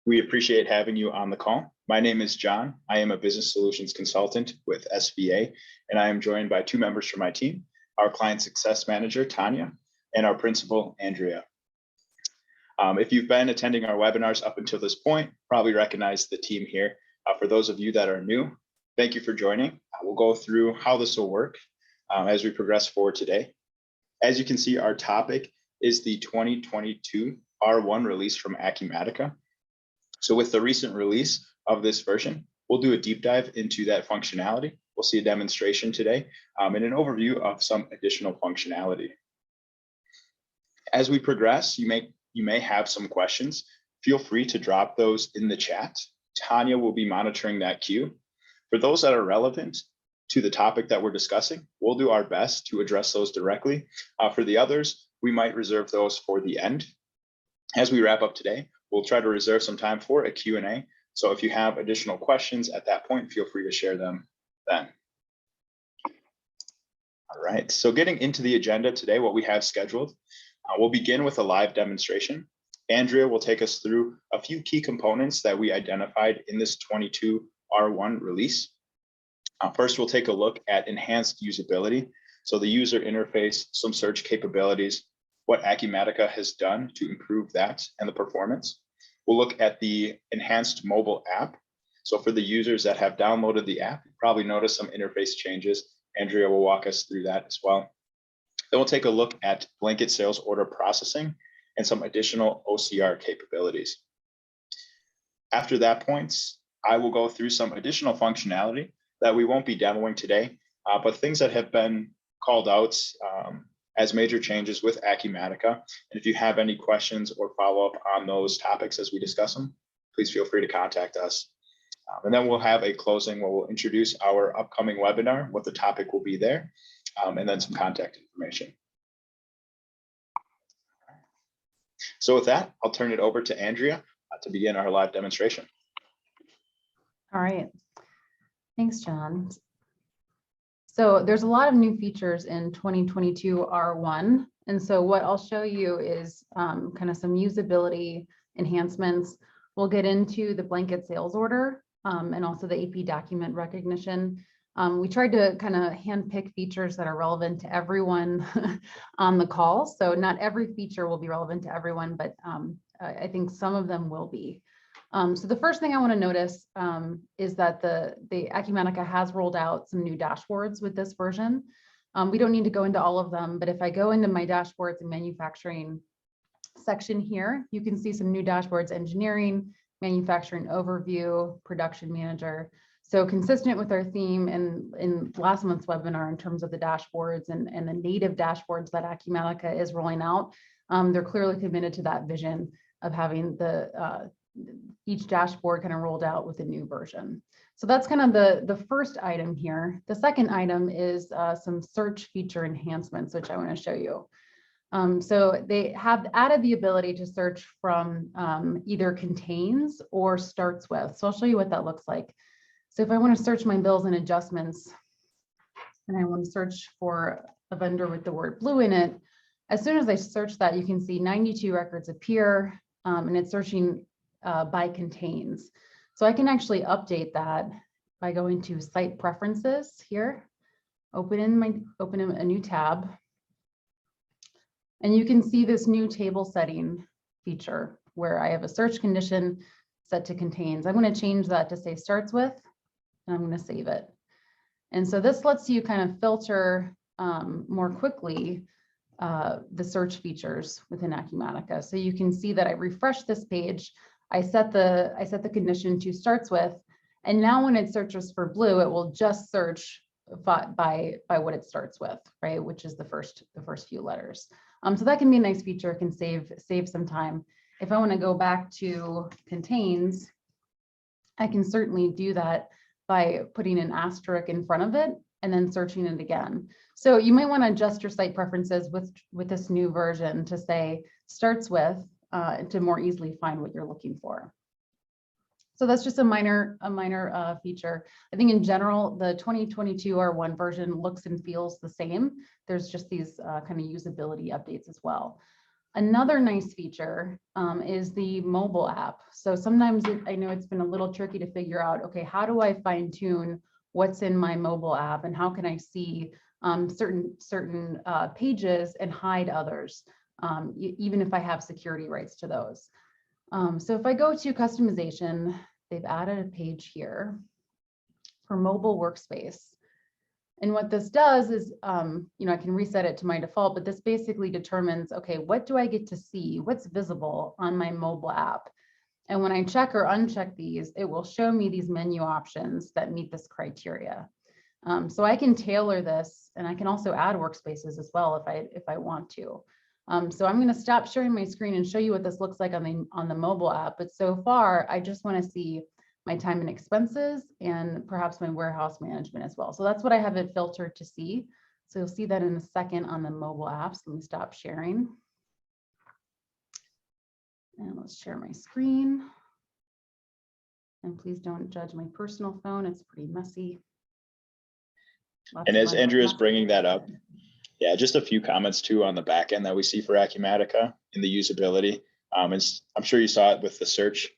We appreciate having you on the call. My name is John. I am a business solutions consultant with SVA, and I am joined by two members from my team, our client success manager, Tanya, and our principal, Andrea. If you've been attending our webinars up until this point, probably recognize the team here. For those of you that are new, thank you for joining. We'll go through how this will work as we progress forward today. As you can see, our topic is the 2022 R1 release from Acumatica. So with the recent release of this version, we'll do a deep dive into that functionality. We'll see a demonstration today and an overview of some additional functionality. As we progress, you may have some questions. Feel free to drop those in the chat. Tanya will be monitoring that queue. For those that are relevant to the topic that we're discussing, we'll do our best to address those directly. For the others, we might reserve those for the end. As we wrap up today, we'll try to reserve some time for a Q&A. So if you have additional questions at that point, feel free to share them then. All right, so getting into the agenda today, what we have scheduled, we'll begin with a live demonstration. Andrea will take us through a few key components that we identified in this 22 R1 release. First, we'll take a look at enhanced usability. So the user interface, some search capabilities, what Acumatica has done to improve that and the performance. We'll look at the enhanced mobile app. So for the users that have downloaded the app, you probably notice some interface changes. Andrea will walk us through that as well. Then we'll take a look at blanket sales order processing and some additional OCR capabilities. After that point, I will go through some additional functionality that we won't be demoing today, but things that have been called out as major changes with Acumatica. And if you have any questions or follow up on those topics as we discuss them, please feel free to contact us. And then we'll have a closing where we'll introduce our upcoming webinar, what the topic will be there, and then some contact information. So with that, I'll turn it over to Andrea to begin our live demonstration. All right. Thanks, John. So there's a lot of new features in 2022 R1. And so what I'll show you is kind of some usability enhancements. We'll get into the blanket sales order and also the AP document recognition. We tried to kind of handpick features that are relevant to everyone on the call. So not every feature will be relevant to everyone, but I think some of them will be. So the first thing I want to notice is that the Acumatica has rolled out some new dashboards with this version. We don't need to go into all of them, but if I go into my dashboards and manufacturing section here, you can see some new dashboards: engineering, manufacturing overview, production manager. So consistent with our theme in last month's webinar in terms of the dashboards and the native dashboards that Acumatica is rolling out, they're clearly committed to that vision of having each dashboard kind of rolled out with a new version. So that's kind of the first item here. The second item is some search feature enhancements, which I want to show you. So they have added the ability to search from either contains or starts with. So I'll show you what that looks like. So if I want to search my bills and adjustments, and I want to search for a vendor with the word blue in it, as soon as I search that, you can see 92 records appear, and it's searching by contains. So I can actually update that by going to site preferences here, open a new tab, and you can see this new table setting feature where I have a search condition set to contains. I'm going to change that to say starts with, and I'm going to save it. And so this lets you kind of filter more quickly the search features within Acumatica. So you can see that I refresh this page. I set the condition to starts with, and now when it searches for blue, it will just search by what it starts with, right? Which is the first few letters. So that can be a nice feature. It can save some time. If I want to go back to contains, I can certainly do that by putting an asterisk in front of it and then searching it again. So you might want to adjust your site preferences with this new version to say starts with to more easily find what you're looking for. So that's just a minor feature. I think in general, the 2022 R1 version looks and feels the same. There's just these kind of usability updates as well. Another nice feature is the mobile app. So sometimes I know it's been a little tricky to figure out, okay, how do I fine tune what's in my mobile app and how can I see certain pages and hide others, even if I have security rights to those. So if I go to customization, they've added a page here for mobile workspace. And what this does is, I can reset it to my default, but this basically determines, okay, what do I get to see? What's visible on my mobile app? And when I check or uncheck these, it will show me these menu options that meet this criteria. So I can tailor this, and I can also add workspaces as well if I want to. So I'm going to stop sharing my screen and show you what this looks like on the mobile app. But so far, I just want to see my time and expenses and perhaps my warehouse management as well. So that's what I have it filtered to see. So you'll see that in a second on the mobile apps. Let me stop sharing. And let's share my screen. And please don't judge my personal phone. It's pretty messy. And as Andrea is bringing that up, yeah, just a few comments too on the back end that we see for Acumatica in the usability. I'm sure you saw it with the search.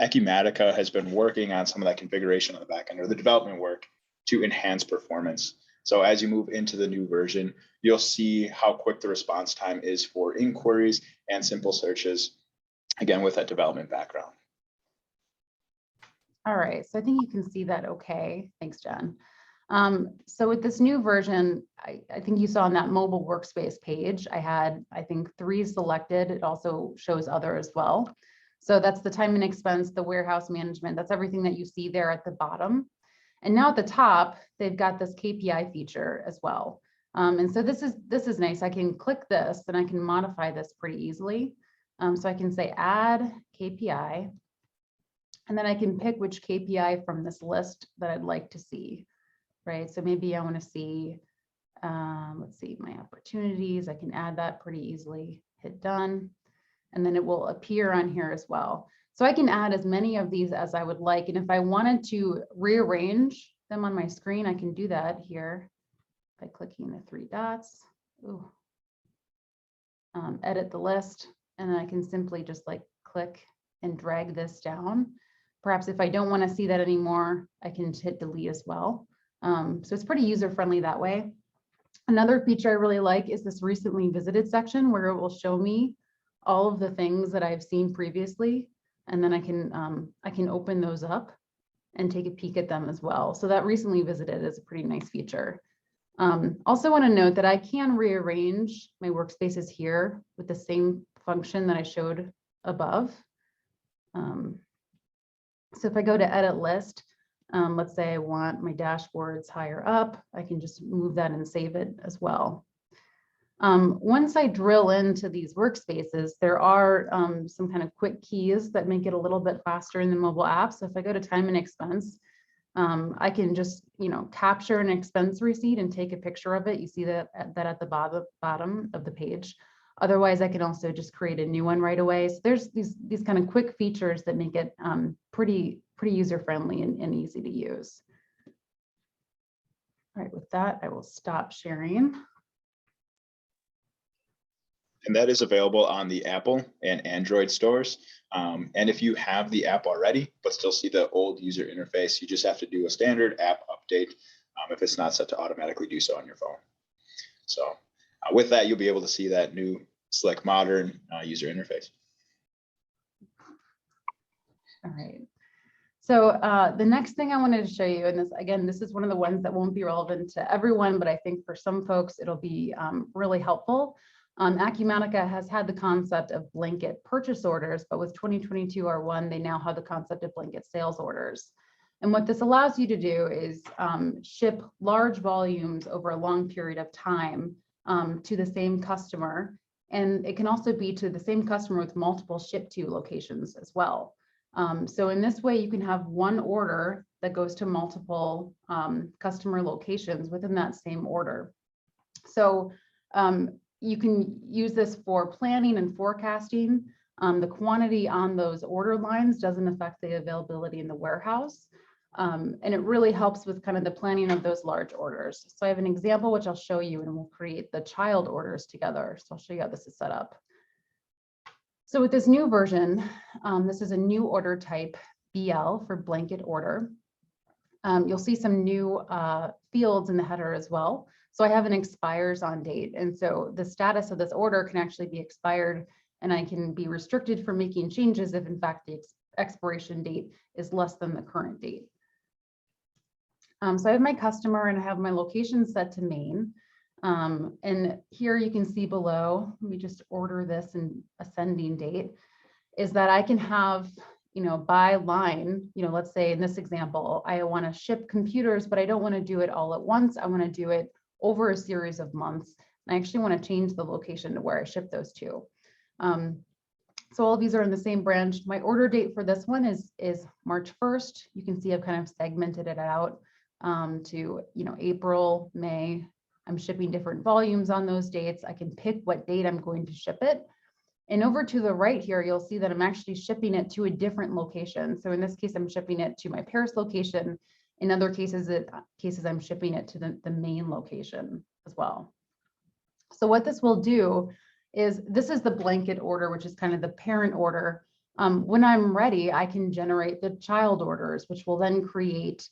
Acumatica has been working on some of that configuration on the back end or the development work to enhance performance. So as you move into the new version, you'll see how quick the response time is for inquiries and simple searches, again, with that development background. All right, so I think you can see that okay. Thanks, John. So with this new version, I think you saw on that mobile workspace page, I had, I think, 3 selected. It also shows other as well. So that's the time and expense, the warehouse management, that's everything that you see there at the bottom. And now at the top, they've got this KPI feature as well. And so this is nice. I can click this and I can modify this pretty easily. So I can say add KPI, and then I can pick which KPI from this list that I'd like to see, right? So maybe I want to see, let's see, my opportunities. I can add that pretty easily, hit done. And then it will appear on here as well. So I can add as many of these as I would like. And if I wanted to rearrange them on my screen, I can do that here by clicking the 3 dots. Ooh. Edit the list, and then I can simply just like click and drag this down. Perhaps if I don't want to see that anymore, I can hit delete as well. So it's pretty user-friendly that way. Another feature I really like is this recently visited section where it will show me all of the things that I've seen previously, and then I can open those up and take a peek at them as well. So that recently visited is a pretty nice feature. Also want to note that I can rearrange my workspaces here with the same function that I showed above. So if I go to edit list, let's say I want my dashboards higher up, I can just move that and save it as well. Once I drill into these workspaces, there are some kind of quick keys that make it a little bit faster in the mobile app. So if I go to time and expense, I can just, capture an expense receipt and take a picture of it. You see that at the bottom of the page. Otherwise, I can also just create a new one right away. So there's these kind of quick features that make it pretty user-friendly and easy to use. All right, with that, I will stop sharing. And that is available on the Apple and Android stores. And if you have the app already, but still see the old user interface, you just have to do a standard app update if it's not set to automatically do so on your phone. So with that, you'll be able to see that new, slick, modern user interface. All right. So the next thing I wanted to show you, and this is one of the ones that won't be relevant to everyone, but I think for some folks, it'll be really helpful. Acumatica has had the concept of blanket purchase orders, but with 2022 R1, they now have the concept of blanket sales orders. And what this allows you to do is ship large volumes over a long period of time to the same customer. And it can also be to the same customer with multiple ship to locations as well. So in this way, you can have one order that goes to multiple customer locations within that same order. So you can use this for planning and forecasting. The quantity on those order lines doesn't affect the availability in the warehouse. And it really helps with kind of the planning of those large orders. So I have an example, which I'll show you, and we'll create the child orders together. So I'll show you how this is set up. So with this new version, this is a new order type, BL for blanket order. You'll see some new fields in the header as well. So I have an expires on date. And so the status of this order can actually be expired, and I can be restricted from making changes if in fact the expiration date is less than the current date. So I have my customer and I have my location set to Maine. And here you can see below, let me just order this in ascending date, is that I can have, by line, let's say in this example, I want to ship computers, but I don't want to do it all at once. I want to do it over a series of months. And I actually want to change the location to where I ship those to. So all of these are in the same branch. My order date for this one is March 1st. You can see I've kind of segmented it out to, April, May. I'm shipping different volumes on those dates. I can pick what date I'm going to ship it. And over to the right here, you'll see that I'm actually shipping it to a different location. So in this case, I'm shipping it to my Paris location. In other cases, I'm shipping it to the main location as well. So what this will do is, this is the blanket order, which is kind of the parent order. When I'm ready, I can generate the child orders, which will then create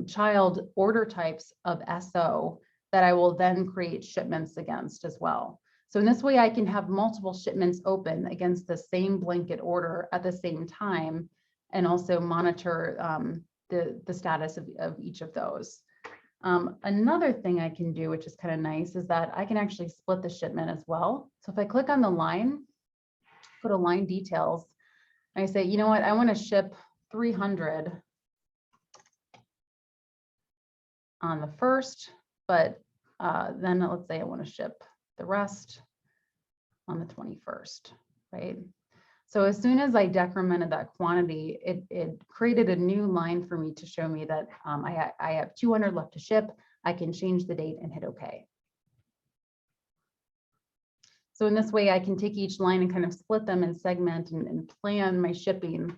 child order types of SO that I will then create shipments against as well. So in this way, I can have multiple shipments open against the same blanket order at the same time, and also monitor the status of each of those. Another thing I can do, which is kind of nice, is that I can actually split the shipment as well. So if I click on the line, go to line details, and I say, you know what, I want to ship 300 on the 1st, but then let's say I want to ship the rest on the 21st, right? So as soon as I decremented that quantity, it created a new line for me to show me that I have 200 left to ship. I can change the date and hit OK. So in this way, I can take each line and kind of split them and segment and plan my shipping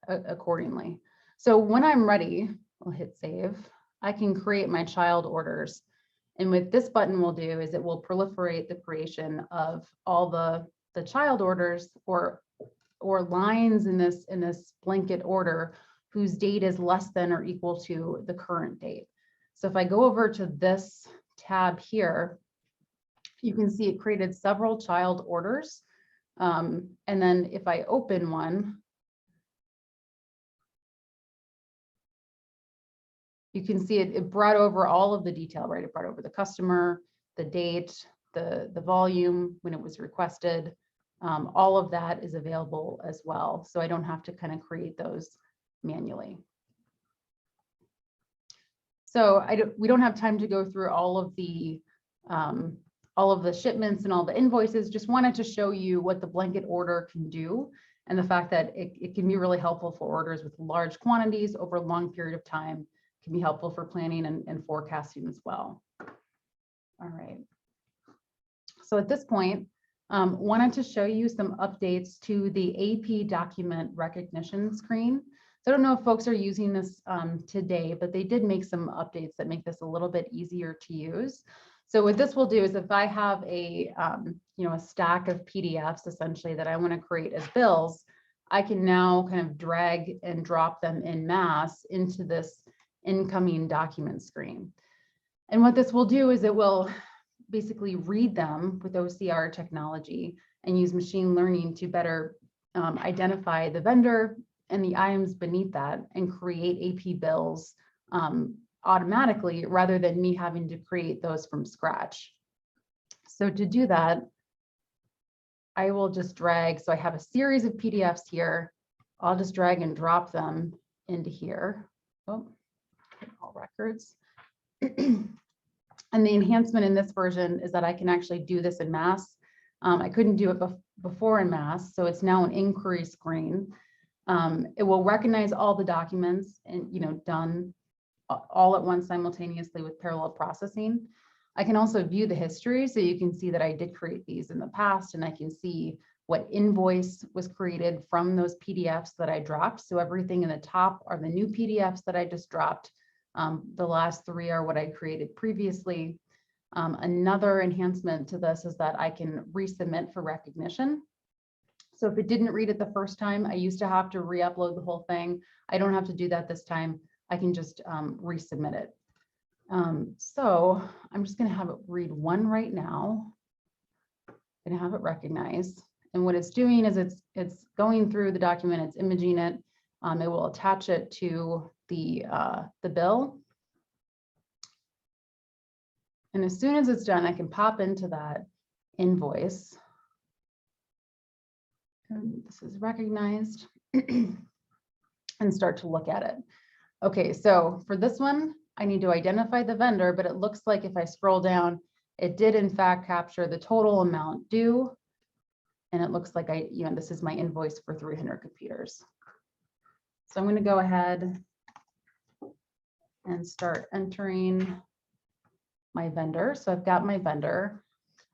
accordingly. So when I'm ready, I'll hit save. I can create my child orders. And what this button will do is it will proliferate the creation of all the child orders or lines in this blanket order whose date is less than or equal to the current date. So if I go over to this tab here, you can see it created several child orders. And then if I open one, you can see it brought over all of the detail, right? It brought over the customer, the date, the volume, when it was requested. All of that is available as well. So I don't have to kind of create those manually. So we don't have time to go through all of the shipments and all the invoices. Just wanted to show you what the blanket order can do, and the fact that it can be really helpful for orders with large quantities over a long period of time. Can be helpful for planning and forecasting as well. All right. So at this point, wanted to show you some updates to the AP document recognition screen. So I don't know if folks are using this today, but they did make some updates that make this a little bit easier to use. So what this will do is, if I have a stack of PDFs essentially that I want to create as bills, I can now kind of drag and drop them en masse into this incoming document screen. And what this will do is it will basically read them with OCR technology and use machine learning to better identify the vendor and the items beneath that and create AP bills automatically, rather than me having to create those from scratch. So to do that, I will just drag. So I have a series of PDFs here. I'll just drag and drop them into here. Oh, all records. And the enhancement in this version is that I can actually do this in mass. I couldn't do it before in mass, so it's now an inquiry screen. It will recognize all the documents and done all at once simultaneously with parallel processing. I can also view the history, so you can see that I did create these in the past, and I can see what invoice was created from those PDFs that I dropped. So everything in the top are the new PDFs that I just dropped. The last 3 are what I created previously. Another enhancement to this is that I can resubmit for recognition. So if it didn't read it the first time, I used to have to re-upload the whole thing. I don't have to do that this time. I can just resubmit it. So I'm just going to have it read one right now. I'm going to have it recognized. And what it's doing is it's going through the document, it's imaging it. It will attach it to the bill. And as soon as it's done, I can pop into that invoice. And this is recognized and start to look at it. Okay, so for this one, I need to identify the vendor, but it looks like if I scroll down, it did in fact capture the total amount due. And it looks like this is my invoice for 300 computers. So I'm going to go ahead and start entering my vendor. So I've got my vendor.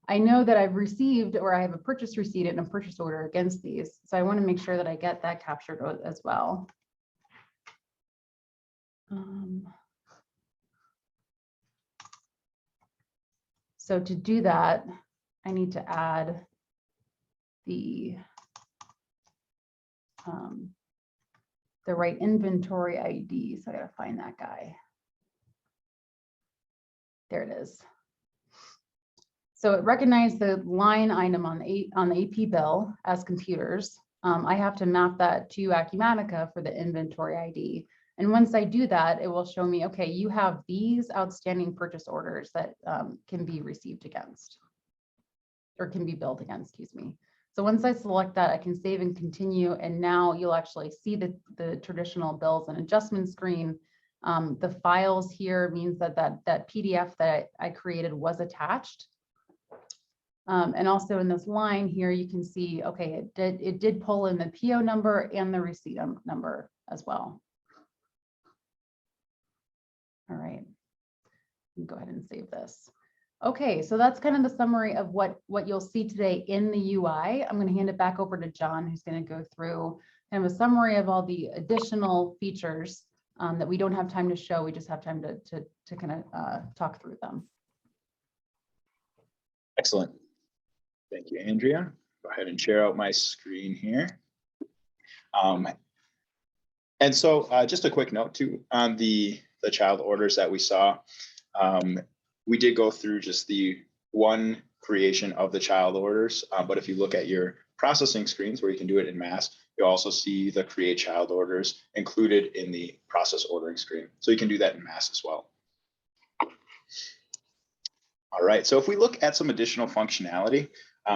I know that I've received, or I have a purchase receipt and a purchase order against these. So I want to make sure that I get that captured as well. So to do that, I need to add the right inventory ID. So I got to find that guy. There it is. So it recognized the line item on the AP bill as computers. I have to map that to Acumatica for the inventory ID. And once I do that, it will show me, okay, you have these outstanding purchase orders that can be received against, or can be billed against, excuse me. So once I select that, I can save and continue. And now you'll actually see the traditional bills and adjustment screen. The files here means that PDF that I created was attached. And also in this line here, you can see, okay, it did pull in the PO number and the receipt number as well. All right, go ahead and save this. Okay, so that's kind of the summary of what you'll see today in the UI. I'm going to hand it back over to John, who's going to go through kind of a summary of all the additional features that we don't have time to show. We just have time to kind of talk through them. Excellent. Thank you, Andrea. Go ahead and share out my screen here. And so just a quick note too on the child orders that we saw. We did go through just the one creation of the child orders, but if you look at your processing screens where you can do it in mass, you'll also see the create child orders included in the process ordering screen. So you can do that in mass as well. All right, so if we look at some additional functionality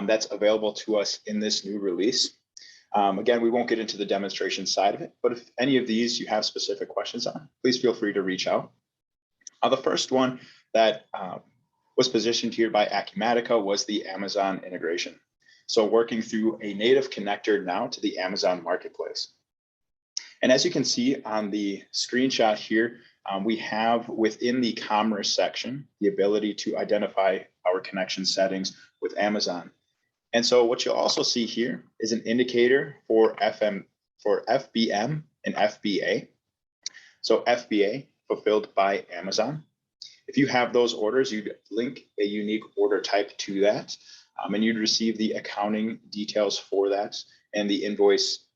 that's available to us in this new release, again, we won't get into the demonstration side of it, but if any of these you have specific questions on, please feel free to reach out. The first one that was positioned here by Acumatica was the Amazon integration. So working through a native connector now to the Amazon marketplace. And as you can see on the screenshot here, we have within the commerce section, the ability to identify our connection settings with Amazon. And so what you'll also see here is an indicator for FBM and FBA. So FBA, fulfilled by Amazon. If you have those orders, you'd link a unique order type to that, and you'd receive the accounting details for that, and the invoice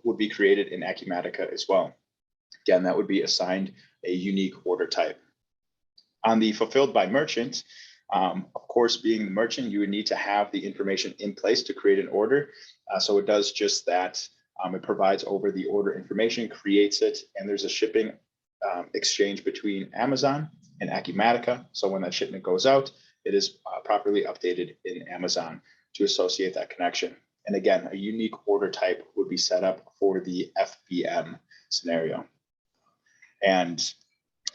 would be created in Acumatica as well. Again, that would be assigned a unique order type. On the fulfilled by merchant, of course, being the merchant, you would need to have the information in place to create an order. So it does just that. It provides over the order information, creates it, and there's a shipping exchange between Amazon and Acumatica. So when that shipment goes out, it is properly updated in Amazon to associate that connection. And again, a unique order type would be set up for the FBM scenario. And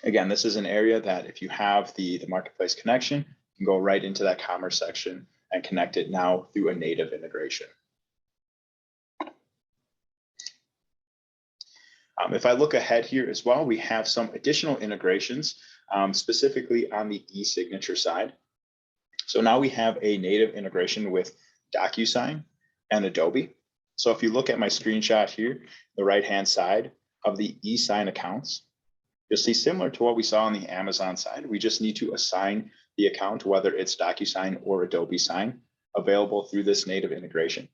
again, this is an area that if you have the marketplace connection, you can go right into that commerce section and connect it now through a native integration. If I look ahead here as well, we have some additional integrations, specifically on the e-signature side. So now we have a native integration with DocuSign, and Adobe. So if you look at my screenshot here, the right-hand side of the e-sign accounts, you'll see similar to what we saw on the Amazon side. We just need to assign the account, whether it's DocuSign or Adobe Sign, available through this native integration.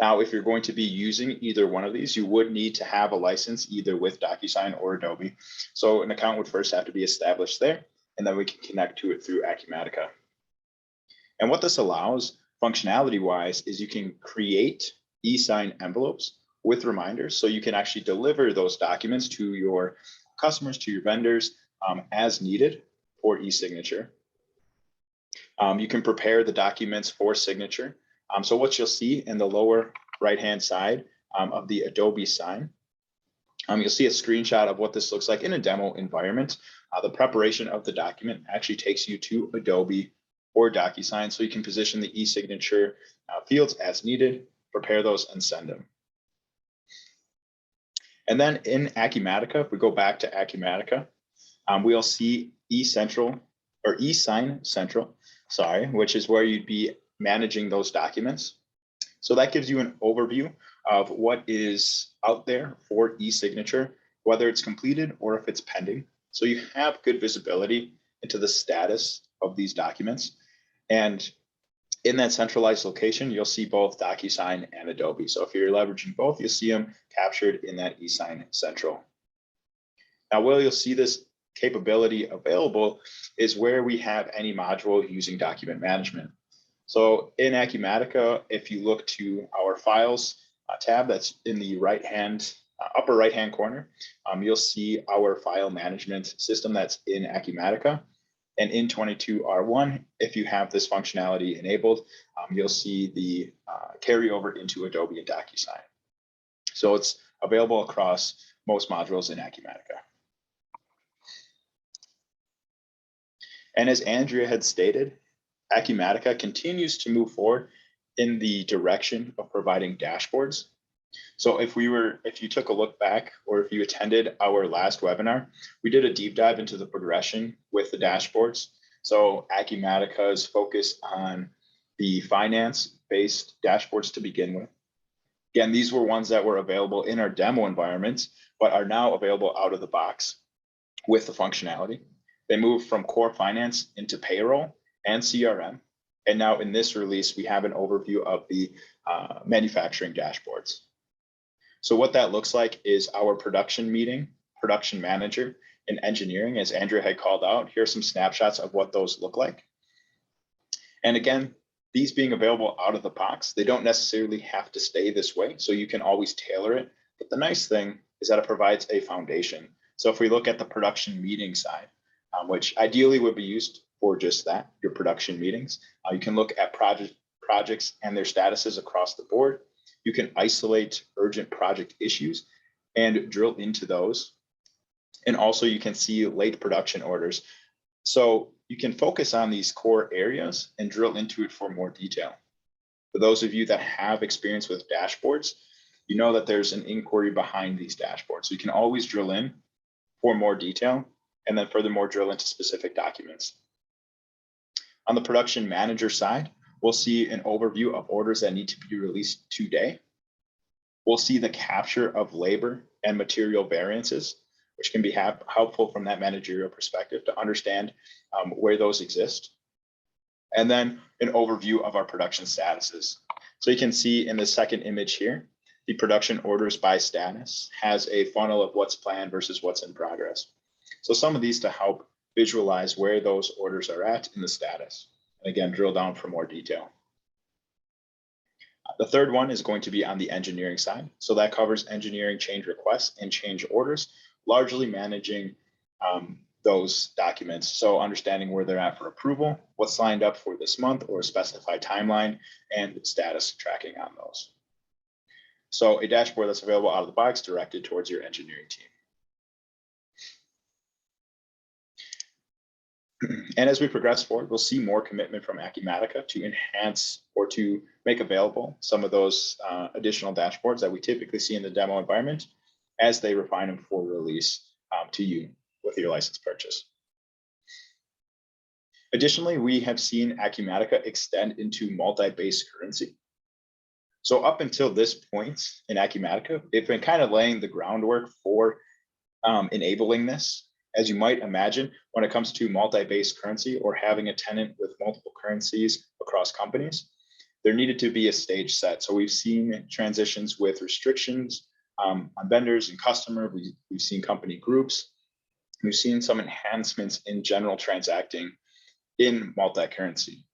Now, if you're going to be using either one of these, you would need to have a license either with DocuSign or Adobe. So an account would first have to be established there, and then we can connect to it through Acumatica. And what this allows functionality-wise is you can create e-sign envelopes with reminders. So you can actually deliver those documents to your customers, to your vendors as needed for e-signature. You can prepare the documents for signature. So what you'll see in the lower right-hand side of the Adobe Sign, you'll see a screenshot of what this looks like in a demo environment. The preparation of the document actually takes you to Adobe or DocuSign, so you can position the e-signature fields as needed, prepare those, and send them. And then in Acumatica, if we go back to Acumatica, we'll see eSign Central, which is where you'd be managing those documents. So that gives you an overview of what is out there for e-signature, whether it's completed or if it's pending. So you have good visibility into the status of these documents. And in that centralized location, you'll see both DocuSign and Adobe. So if you're leveraging both, you'll see them captured in that eSign Central. Now, where you'll see this capability available is where we have any module using document management. So in Acumatica, if you look to our files tab that's in the upper right-hand corner, you'll see our file management system that's in Acumatica. And in 22R1, if you have this functionality enabled, you'll see the carryover into Adobe and DocuSign. So it's available across most modules in Acumatica. And as Andrea had stated, Acumatica continues to move forward in the direction of providing dashboards. So if you took a look back, or if you attended our last webinar, we did a deep dive into the progression with the dashboards. So Acumatica is focused on the finance-based dashboards to begin with. Again, these were ones that were available in our demo environments, but are now available out of the box with the functionality. They moved from core finance into payroll and CRM. And now in this release, we have an overview of the manufacturing dashboards. So what that looks like is our production manager, and engineering, as Andrea had called out. Here are some snapshots of what those look like. And again, these being available out of the box, they don't necessarily have to stay this way. So you can always tailor it. But the nice thing is that it provides a foundation. So if we look at the production meeting side, which ideally would be used for just that, your production meetings, you can look at projects and their statuses across the board. You can isolate urgent project issues and drill into those. And also you can see late production orders. So you can focus on these core areas and drill into it for more detail. For those of you that have experience with dashboards, you know that there's an inquiry behind these dashboards. So you can always drill in for more detail, and then furthermore drill into specific documents. On the production manager side, we'll see an overview of orders that need to be released today. We'll see the capture of labor and material variances, which can be helpful from that managerial perspective to understand where those exist. And then an overview of our production statuses. So you can see in the second image here, the production orders by status has a funnel of what's planned versus what's in progress. So some of these to help visualize where those orders are at in the status. And again, drill down for more detail. The third one is going to be on the engineering side. So that covers engineering change requests and change orders, largely managing those documents. So understanding where they're at for approval, what's signed up for this month or a specified timeline, and status tracking on those. So a dashboard that's available out of the box directed towards your engineering team. And as we progress forward, we'll see more commitment from Acumatica to enhance or to make available some of those additional dashboards that we typically see in the demo environment as they refine them for release to you with your license purchase. Additionally, we have seen Acumatica extend into multi-base currency. So up until this point in Acumatica, they've been kind of laying the groundwork for enabling this. As you might imagine, when it comes to multi-base currency or having a tenant with multiple currencies across companies, there needed to be a stage set. So we've seen transitions with restrictions on vendors and customer. We've seen company groups. We've seen some enhancements in general transacting in multi-currency.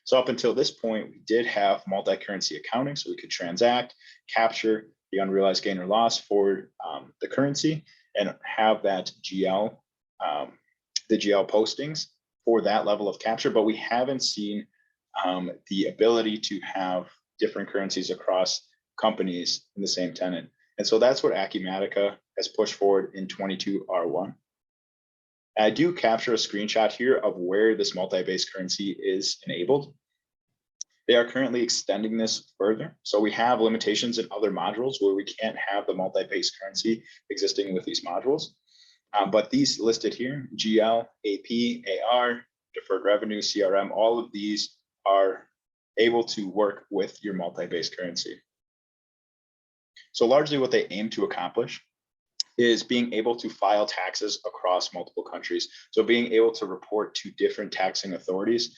So up until this point, we did have multi-currency accounting, so we could transact, capture the unrealized gain or loss for the currency, and have that GL, the GL postings for that level of capture. But we haven't seen the ability to have different currencies across companies in the same tenant. And so that's what Acumatica has pushed forward in 22R1. I do capture a screenshot here of where this multi-base currency is enabled. They are currently extending this further. So we have limitations in other modules where we can't have the multi-base currency existing with these modules. But these listed here, GL, AP, AR, deferred revenue, CRM, all of these are able to work with your multi-base currency. So largely what they aim to accomplish is being able to file taxes across multiple countries. So being able to report to different taxing authorities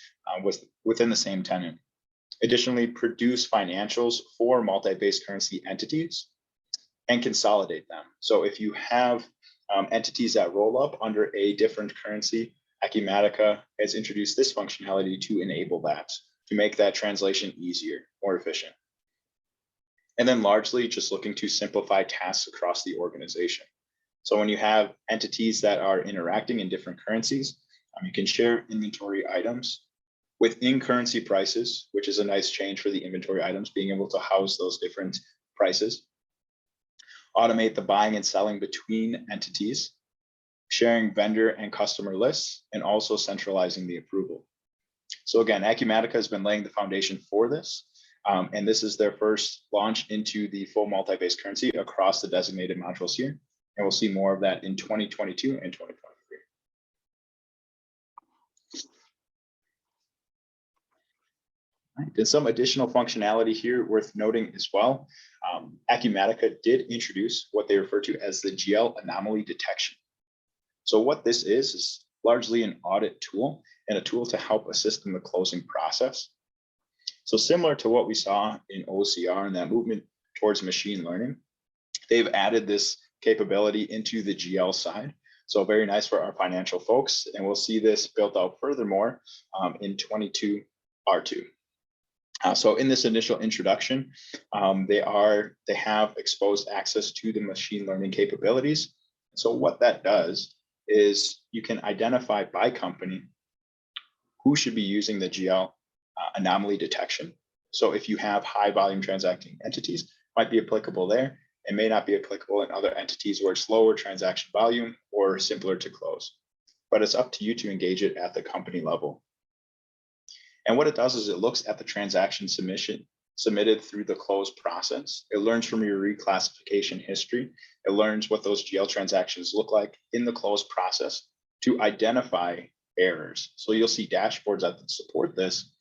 within the same tenant. Additionally, produce financials for multi-base currency entities and consolidate them. So if you have entities that roll up under a different currency, Acumatica has introduced this functionality to enable that, to make that translation easier, more efficient. And then largely just looking to simplify tasks across the organization. So when you have entities that are interacting in different currencies, you can share inventory items within currency prices, which is a nice change for the inventory items, being able to house those different prices. Automate the buying and selling between entities, sharing vendor and customer lists, and also centralizing the approval. So again, Acumatica has been laying the foundation for this. And this is their first launch into the full multi-base currency across the designated modules here. And we'll see more of that in 2022 and 2023. Right. And some additional functionality here worth noting as well. Acumatica did introduce what they refer to as the GL anomaly detection. So what this is largely an audit tool and a tool to help assist in the closing process. So similar to what we saw in OCR and that movement towards machine learning, they've added this capability into the GL side. So very nice for our financial folks. And we'll see this built out furthermore in 22R2. So in this initial introduction, they have exposed access to the machine learning capabilities. So what that does is you can identify by company who should be using the GL anomaly detection. So if you have high volume transacting entities, might be applicable there. It may not be applicable in other entities where it's lower transaction volume or simpler to close. But it's up to you to engage it at the company level. And what it does is it looks at the transaction submitted through the close process. It learns from your reclassification history. It learns what those GL transactions look like in the close process to identify errors. So you'll see dashboards that support this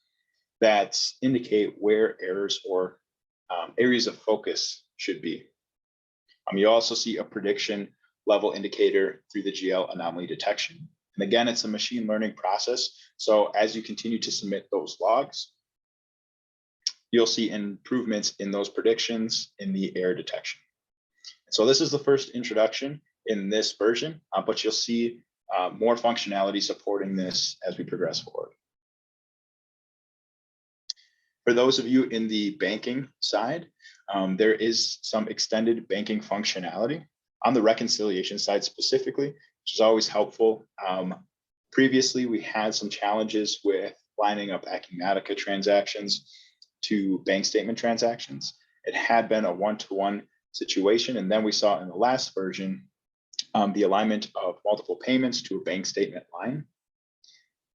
that indicate where errors or areas of focus should be. You also see a prediction level indicator through the GL anomaly detection. And again, it's a machine learning process. So as you continue to submit those logs, you'll see improvements in those predictions in the error detection. So this is the first introduction in this version, but you'll see more functionality supporting this as we progress forward. For those of you in the banking side, there is some extended banking functionality on the reconciliation side specifically, which is always helpful. Previously, we had some challenges with lining up Acumatica transactions to bank statement transactions. It had been a one-to-one situation, and then we saw in the last version the alignment of multiple payments to a bank statement line.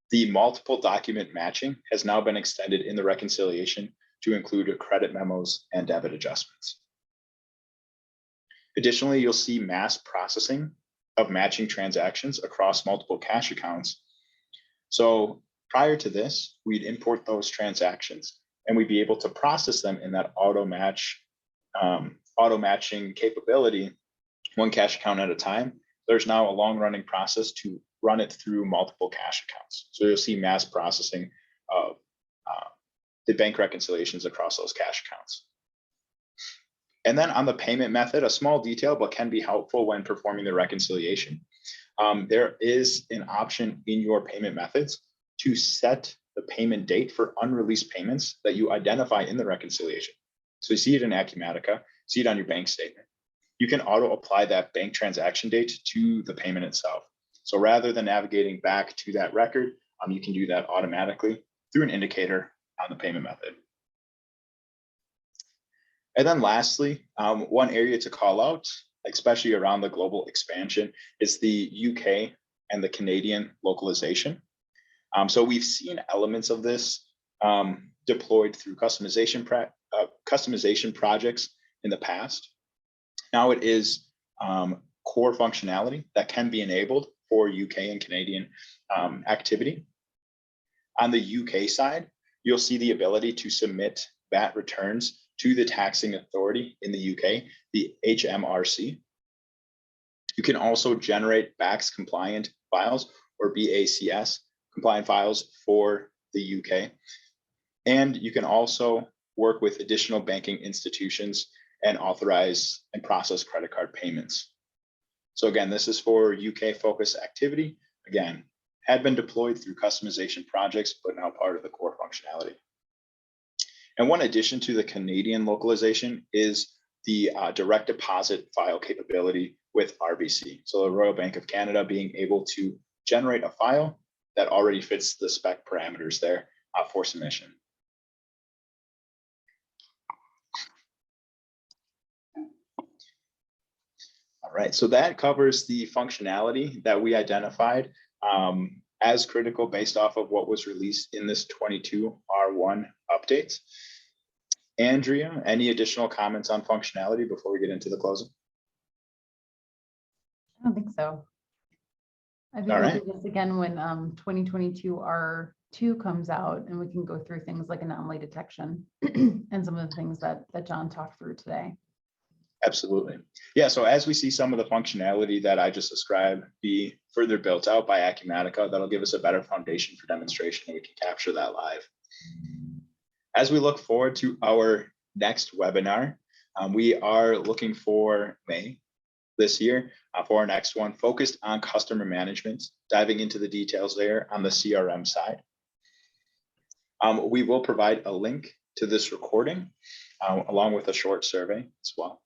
The multiple document matching has now been extended in the reconciliation to include credit memos and debit adjustments. Additionally, you'll see mass processing of matching transactions across multiple cash accounts. So prior to this, we'd import those transactions and we'd be able to process them in that auto matching capability, one cash account at a time. There's now a long running process to run it through multiple cash accounts. So you'll see mass processing of the bank reconciliations across those cash accounts. And then on the payment method, a small detail, but can be helpful when performing the reconciliation. There is an option in your payment methods to set the payment date for unreleased payments that you identify in the reconciliation. So you see it in Acumatica, see it on your bank statement. You can auto apply that bank transaction date to the payment itself. So rather than navigating back to that record, you can do that automatically through an indicator on the payment method. And then lastly, one area to call out, especially around the global expansion, is the UK and the Canadian localization. So we've seen elements of this deployed through customization projects in the past. Now it is core functionality that can be enabled for UK and Canadian activity. On the UK side, you'll see the ability to submit VAT returns to the taxing authority in the UK, the HMRC. You can also generate BACS compliant files or BACS compliant files for the UK. And you can also work with additional banking institutions and authorize and process credit card payments. So again, this is for UK focused activity. Again, had been deployed through customization projects, but now part of the core functionality. And one addition to the Canadian localization is the direct deposit file capability with RBC. So the Royal Bank of Canada being able to generate a file that already fits the spec parameters there for submission. All right, so that covers the functionality that we identified as critical based off of what was released in this 22 R1 update. Andrea, any additional comments on functionality before we get into the closing? I don't think so. I think we'll do this again when 2022 R2 comes out, and we can go through things like anomaly detection and some of the things that John talked through today. Absolutely. Yeah, so as we see some of the functionality that I just described be further built out by Acumatica, that'll give us a better foundation for demonstration, and we can capture that live. As we look forward to our next webinar, we are looking for May this year for our next one, focused on customer management, diving into the details there on the CRM side. We will provide a link to this recording along with a short survey as well.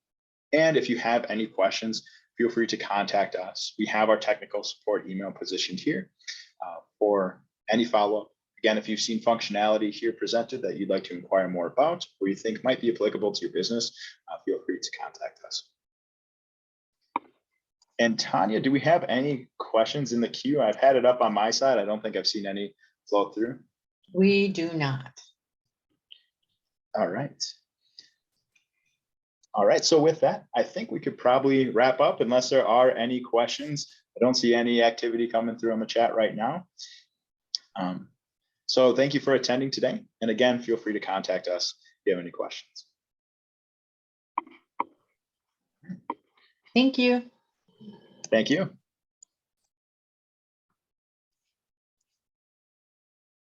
And if you have any questions, feel free to contact us. We have our technical support email positioned here for any follow-up. Again, if you've seen functionality here presented that you'd like to inquire more about or you think might be applicable to your business, feel free to contact us. And Tanya, do we have any questions in the queue? I've had it up on my side. I don't think I've seen any flow through. We do not. All right. All right, so with that, I think we could probably wrap up unless there are any questions. I don't see any activity coming through on the chat right now. So thank you for attending today. And again, feel free to contact us if you have any questions. Thank you. Thank you.